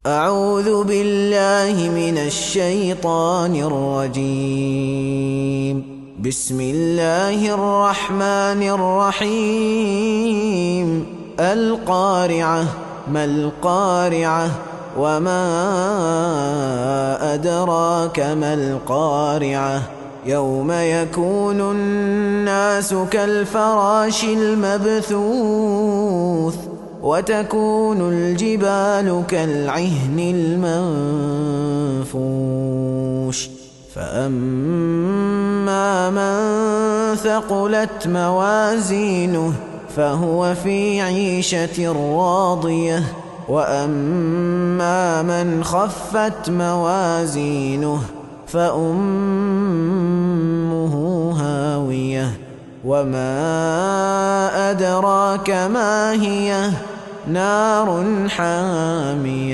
أعوذ بالله من الشيطان الرجيم. بسم الله الرحمن الرحيم. القارعة ما القارعة وما أدراك ما القارعة يوم يكون الناس كالفراش المبثوث وتكون الجبال كالعهن المنفوش فأما من ثقلت موازينه فهو في عيشة راضية وأما من خفت موازينه فأمه هاوية وما أدراك ما هي نار حامية.